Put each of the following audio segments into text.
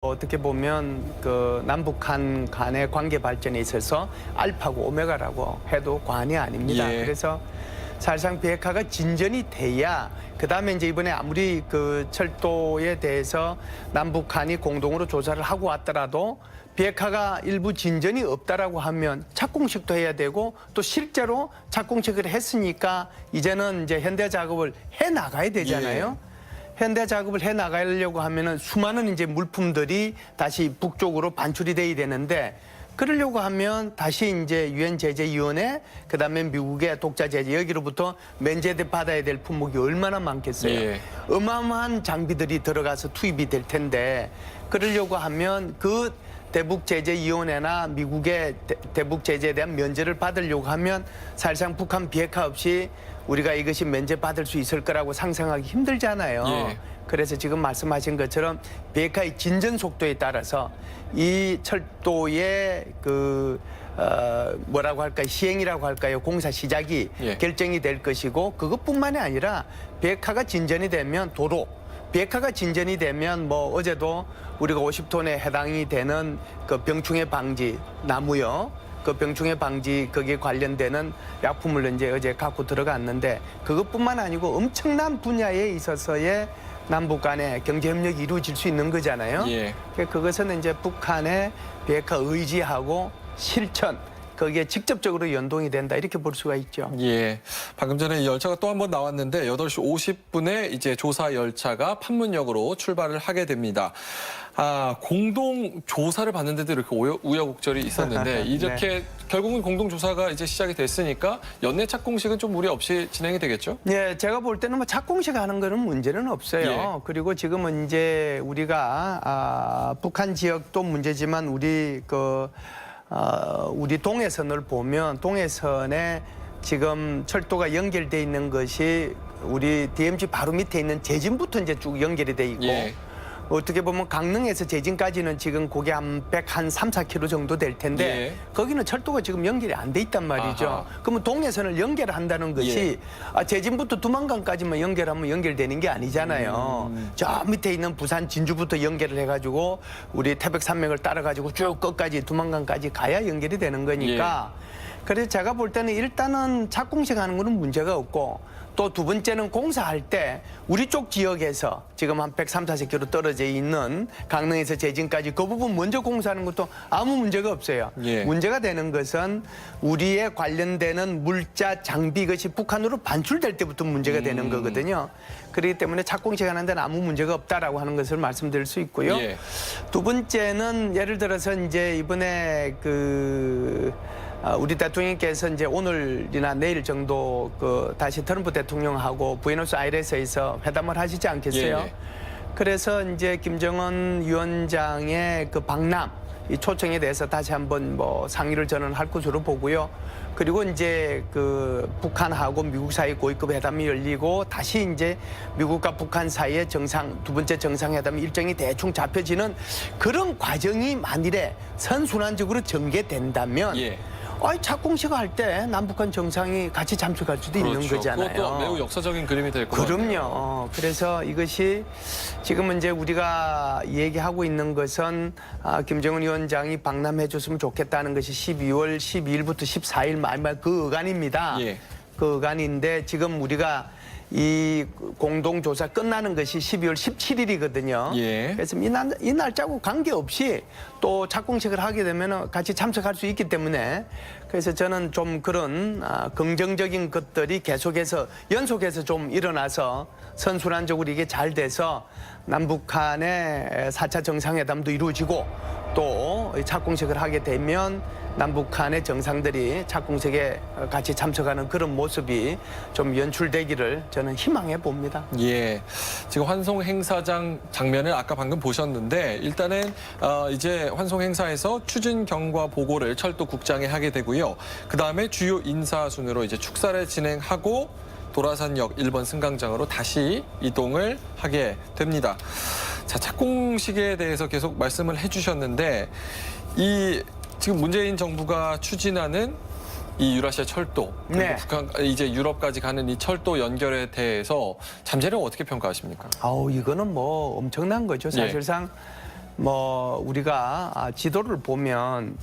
어떻게 보면 그 남북한 간의 관계 발전에 있어서 알파고 오메가라고 해도 과언이 아닙니다. 예. 그래서 사실상 비핵화가 진전이 돼야 그다음에 이제 이번에 아무리 그 철도에 대해서 남북한이 공동으로 조사를 하고 왔더라도 비핵화가 일부 진전이 없다라고 하면 착공식도 해야 되고 또 실제로 착공식을 했으니까 이제는 이제 현대 작업을 해 나가야 되잖아요. 현대 작업을 해 나가려고 하면은 수많은 이제 물품들이 다시 북쪽으로 반출이 돼야 되는데 그러려고 하면 다시 이제 유엔 제재위원회 그다음에 미국의 독자 제재 여기로부터 면제 받아야 될 품목이 얼마나 많겠어요. 예. 어마어마한 장비들이 들어가서 투입이 될 텐데 그러려고 하면 그 대북 제재위원회나 미국의 대북 제재에 대한 면제를 받으려고 하면 사실상 북한 비핵화 없이 우리가 이것이 면제받을 수 있을 거라고 상상하기 힘들잖아요. 예. 그래서 지금 말씀하신 것처럼 비핵화의 진전 속도에 따라서 이 철도의 뭐라고 할까요? 시행이라고 할까요? 공사 시작이 예. 결정이 될 것이고 그것뿐만이 아니라 비핵화가 진전이 되면 도로 비핵화가 진전이 되면 뭐 어제도 우리가 50톤에 해당이 되는 그 병충해 방지 나무요. 그 병충해 방지 거기에 관련되는 약품을 이제 어제 갖고 들어갔는데 그것뿐만 아니고 엄청난 분야에 있어서의 남북 간의 경제 협력이 이루어질 수 있는 거잖아요. 예. 그것은 이제 북한의 비핵화 의지하고 실천 거기에 직접적으로 연동이 된다 이렇게 볼 수가 있죠. 예. 방금 전에 이 열차가 또 한 번 나왔는데 8시 50분에 이제 조사 열차가 판문역으로 출발을 하게 됩니다. 공동 조사를 받는데도 이렇게 우여곡절이 있었는데 이렇게 네. 결국은 공동 조사가 이제 시작이 됐으니까 연내 착공식은 좀 무리 없이 진행이 되겠죠? 예, 제가 볼 때는 뭐 착공식 하는 거는 문제는 없어요. 예. 그리고 지금은 이제 우리가 북한 지역도 문제지만 우리 동해선을 보면 동해선에 지금 철도가 연결돼 있는 것이 우리 DMZ 바로 밑에 있는 제진부터 이제 쭉 연결이 돼 있고 예. 어떻게 보면 강릉에서 제진까지는 지금 그게 한 3-4km 정도 될 텐데 예. 거기는 철도가 지금 연결이 안 돼 있단 말이죠. 아하. 그러면 동해선을 연결한다는 것이 제진부터 두만강까지만 연결하면 연결되는 게 아니잖아요. 저 밑에 있는 부산 진주부터 연결을 해가지고 우리 태백산맥을 따라가지고 쭉 끝까지 두만강까지 가야 연결이 되는 거니까 그래서 제가 볼 때는 일단은 착공식 하는 거는 문제가 없고 또 두 번째는 공사할 때 우리 쪽 지역에서 지금 한 130-140km 떨어져 있는 강릉에서 제진까지 그 부분 먼저 공사하는 것도 아무 문제가 없어요. 예. 문제가 되는 것은 우리에 관련되는 물자 장비 것이 북한으로 반출될 때부터 문제가 되는 거거든요. 그렇기 때문에 착공식 하는 데는 아무 문제가 없다라고 하는 것을 말씀드릴 수 있고요. 예. 두 번째는 예를 들어서 이제 이번에 우리 대통령께서 이제 오늘이나 내일 정도 다시 트럼프 대통령하고 부에노스아이레스에서 회담을 하시지 않겠어요? 예. 그래서 이제 김정은 위원장의 그 방남 이 초청에 대해서 다시 한번 뭐 상의를 저는 할 것으로 보고요. 그리고 이제 북한하고 미국 사이 고위급 회담이 열리고 다시 이제 미국과 북한 사이의 두 번째 정상회담 일정이 대충 잡혀지는 그런 과정이 만일에 선순환적으로 전개된다면 착공식 할 때 남북한 정상이 같이 참석할 수도 있는 거잖아요. 그것도 매우 역사적인 그림이 될 것 같아요. 그럼요. 그래서 이것이 지금은 이제 우리가 얘기하고 있는 것은 김정은 위원장이 방남해 줬으면 좋겠다는 것이 12월 12일부터 14일 마지막 그 어간입니다. 그 어간인데 지금 우리가 이 공동조사 끝나는 것이 12월 17일이거든요. 그래서 이 날짜하고 관계없이 또 착공식을 하게 되면 같이 참석할 수 있기 때문에 그래서 저는 좀 그런 긍정적인 것들이 계속해서 연속해서 좀 일어나서 선순환적으로 이게 잘 돼서 남북한의 4차 정상회담도 이루어지고 또 착공식을 하게 되면 남북한의 정상들이 착공식에 같이 참석하는 그런 모습이 좀 연출되기를 저는 희망해 봅니다. 예, 지금 환송 행사장 장면을 아까 방금 보셨는데 일단은 이제 환송 행사에서 추진 경과 보고를 철도국장에 하게 되고요. 그 다음에 주요 인사 순으로 이제 축사를 진행하고 도라산역 1번 승강장으로 다시 이동을 하게 됩니다. 자, 착공식에 대해서 계속 말씀을 해주셨는데 지금 문재인 정부가 추진하는 이 유라시아 철도, 그리고 북한 이제 유럽까지 가는 이 철도 연결에 대해서 잠재력 어떻게 평가하십니까? 이거는 뭐 엄청난 거죠. 사실상 뭐 우리가 지도를 보면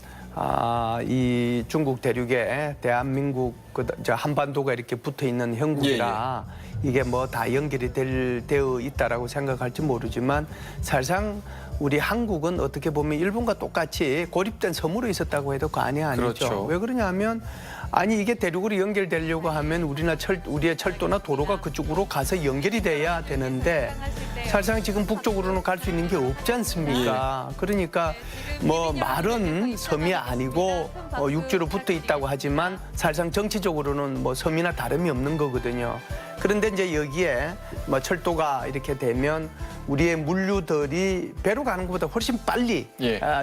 이 중국 대륙에 대한민국 저 한반도가 이렇게 붙어 있는 형국이라 이게 뭐 다 연결이 되어 있다라고 생각할지 모르지만 사실상 우리 한국은 어떻게 보면 일본과 똑같이 고립된 섬으로 있었다고 해도 과언이 아니죠. 그렇죠. 왜 그러냐면 아니 이게 대륙으로 연결되려고 하면 우리의 철도나 도로가 그쪽으로 가서 연결이 돼야 되는데 사실상 지금 북쪽으로는 갈 수 있는 게 없지 않습니까? 그러니까 뭐 말은 섬이 아니고 육지로 붙어 있다고 하지만 사실상 정치적으로는 뭐 섬이나 다름이 없는 거거든요. 그런데 이제 여기에 뭐 철도가 이렇게 되면 우리의 물류들이 배로 가는 것보다 훨씬 빨리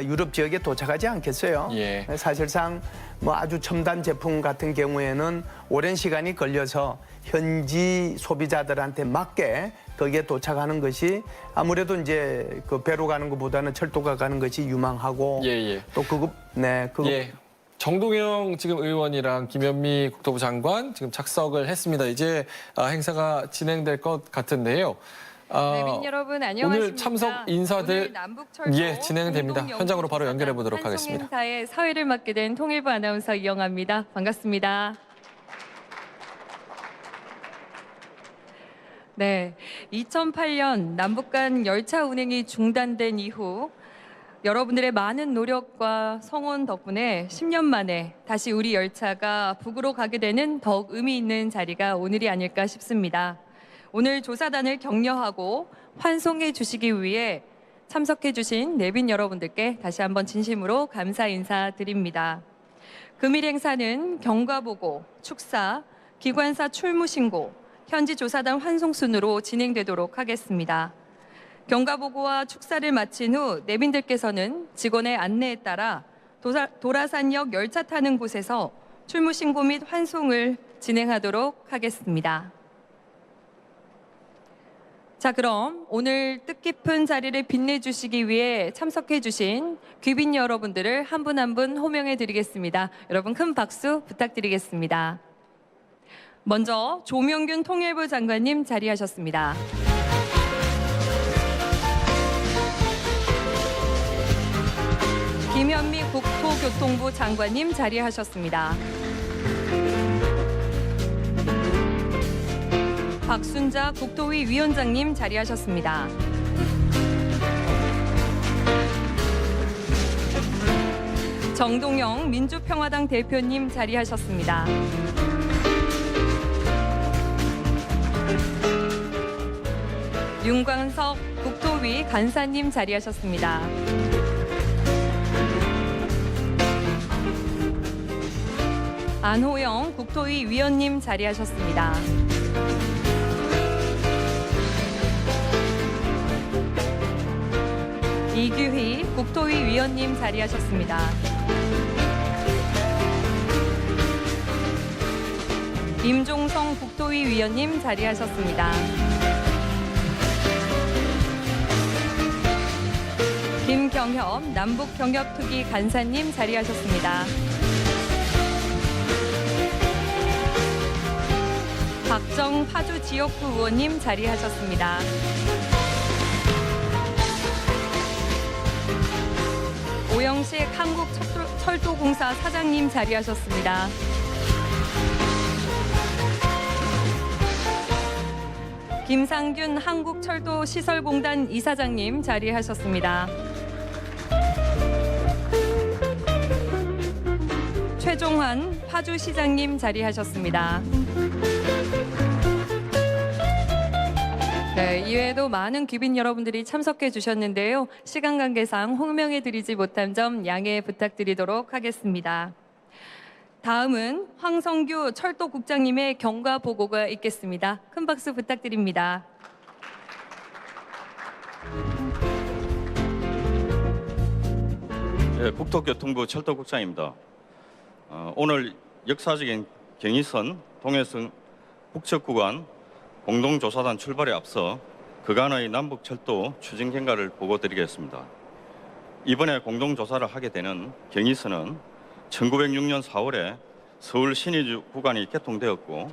유럽 지역에 도착하지 않겠어요? 사실상 뭐 아주 첨단 제품 같은 경우에는 오랜 시간이 걸려서 현지 소비자들한테 맞게 거기에 도착하는 것이 아무래도 이제 그 배로 가는 것보다는 철도가 가는 것이 유망하고 또 그거 정동영 지금 의원이랑 김현미 국토부 장관 지금 착석을 했습니다. 이제 행사가 진행될 것 같은데요. 내빈 여러분 안녕하십니까? 오늘 참석 인사들 진행됩니다. 현장으로 바로 연결해 보도록 하겠습니다. 행사의 사회를 맡게 된 통일부 아나운서 이영아입니다. 반갑습니다. 네, 2008년 남북 간 열차 운행이 중단된 이후 여러분들의 많은 노력과 성원 덕분에 10년 만에 다시 우리 열차가 북으로 가게 되는 더욱 의미 있는 자리가 오늘이 아닐까 싶습니다. 오늘 조사단을 격려하고 환송해 주시기 위해 참석해 주신 내빈 여러분들께 다시 한번 진심으로 감사 인사드립니다. 금일 행사는 경과보고, 축사, 기관사 출무신고, 현지 조사단 환송 순으로 진행되도록 하겠습니다. 경과보고와 축사를 마친 후 내빈들께서는 직원의 안내에 따라 도라산역 열차 타는 곳에서 출무신고 및 환송을 진행하도록 하겠습니다. 자, 그럼 오늘 뜻깊은 자리를 빛내주시기 위해 참석해주신 귀빈 여러분들을 한 분 한 분 호명해 드리겠습니다. 여러분 큰 박수 부탁드리겠습니다. 먼저 조명균 통일부 장관님 자리하셨습니다. 김현미 국토교통부 장관님 자리하셨습니다. 박순자 국토위 위원장님 자리하셨습니다. 정동영 민주평화당 대표님 자리하셨습니다. 윤광석 국토위 간사님 자리하셨습니다. 안호영 국토위 위원님 자리하셨습니다. 이규희 국토위 위원님 자리하셨습니다. 임종성 국토위 위원님 자리하셨습니다. 김경협 남북경협특위 간사님 자리하셨습니다. 박정 파주 지역구 의원님 자리하셨습니다. 오영식 한국철도공사 사장님 자리하셨습니다. 김상균 한국철도시설공단 이사장님 자리하셨습니다. 최종환 파주시장님 자리하셨습니다. 네, 이외에도 많은 귀빈 여러분들이 참석해 주셨는데요. 시간 관계상 호명해 드리지 못한 점 양해 부탁드리도록 하겠습니다. 다음은 황성규 철도국장님의 경과 보고가 있겠습니다. 큰 박수 부탁드립니다. 네, 국토교통부 철도국장입니다. 오늘 역사적인 경의선 동해선 북측 구간 공동조사단 출발에 앞서 그간의 남북철도 추진 경과를 보고드리겠습니다. 이번에 공동조사를 하게 되는 경의선은 1906년 4월에 서울 신의주 구간이 개통되었고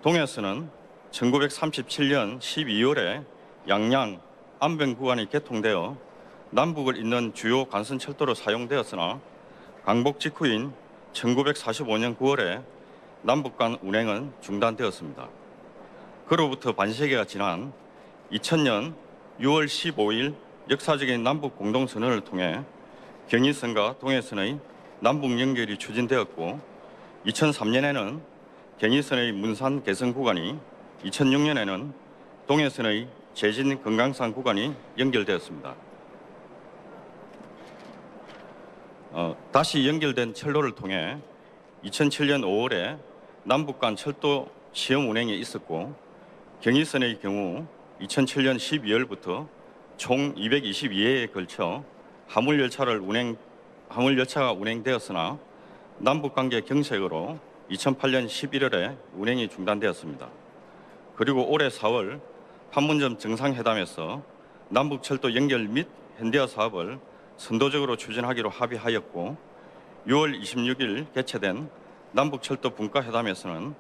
동해선은 1937년 12월에 양양, 안병 구간이 개통되어 남북을 잇는 주요 간선철도로 사용되었으나 강복 직후인 1945년 9월에 남북 간 운행은 중단되었습니다. 그로부터 반세기가 지난 2000년 6월 15일 역사적인 남북 공동선언을 통해 경의선과 동해선의 남북 연결이 추진되었고 2003년에는 경의선의 문산 개성 구간이 2006년에는 동해선의 제진 금강산 구간이 연결되었습니다. 다시 연결된 철로를 통해 2007년 5월에 남북 간 철도 시험 운행이 있었고 경의선의 경우 2007년 12월부터 총 222회에 걸쳐 화물열차가 운행되었으나 남북관계 경색으로 2008년 11월에 운행이 중단되었습니다. 그리고 올해 4월 판문점 정상회담에서 남북철도 연결 및 현대화 사업을 선도적으로 추진하기로 합의하였고 6월 26일 개최된 남북철도 분과회담에서는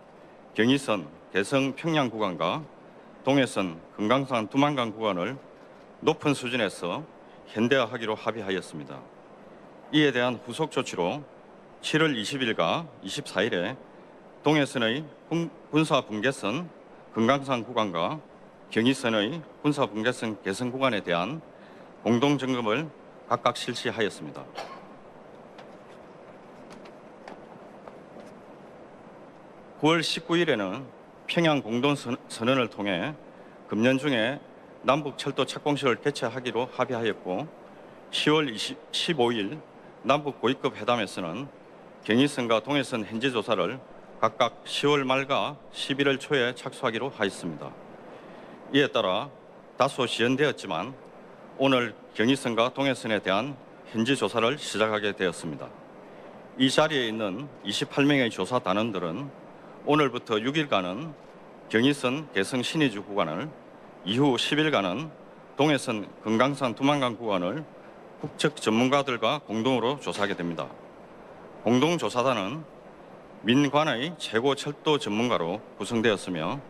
경의선 개성 평양 구간과 동해선 금강산 두만강 구간을 높은 수준에서 현대화하기로 합의하였습니다. 이에 대한 후속 조치로 7월 20일과 24일에 동해선의 군사분계선 금강산 구간과 경의선의 군사분계선 개성 구간에 대한 공동점검을 각각 실시하였습니다. (9월 19일에는) 평양 공동선언을 통해 금년 중에 남북철도 착공식을 개최하기로 합의하였고 10월 15일 남북 고위급 회담에서는 경의선과 동해선 현지 조사를 각각 10월 말과 11월 초에 착수하기로 하였습니다. 이에 따라 다소 지연되었지만 오늘 경의선과 동해선에 대한 현지 조사를 시작하게 되었습니다. 이 자리에 있는 28명의 조사 단원들은 오늘부터 6일간은 경의선 개성 신의주 구간을, 이후 10일간은 동해선 금강산 두만강 구간을 국책 전문가들과 공동으로 조사하게 됩니다. 공동조사단은 민관의 최고 철도 전문가로 구성되었으며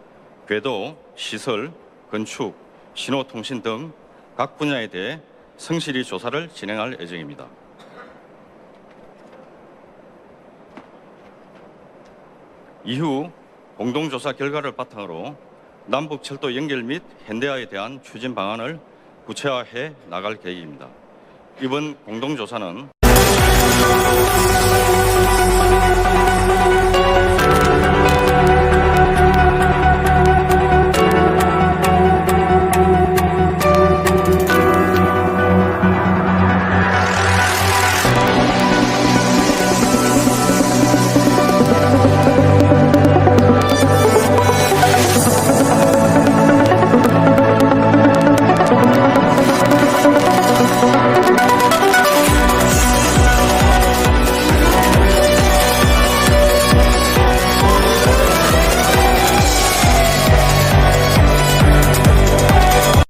궤도, 시설, 건축, 신호통신 등 각 분야에 대해 성실히 조사를 진행할 예정입니다. 이후 공동조사 결과를 바탕으로 남북철도 연결 및 현대화에 대한 추진 방안을 구체화해 나갈 계획입니다. 이번 공동조사는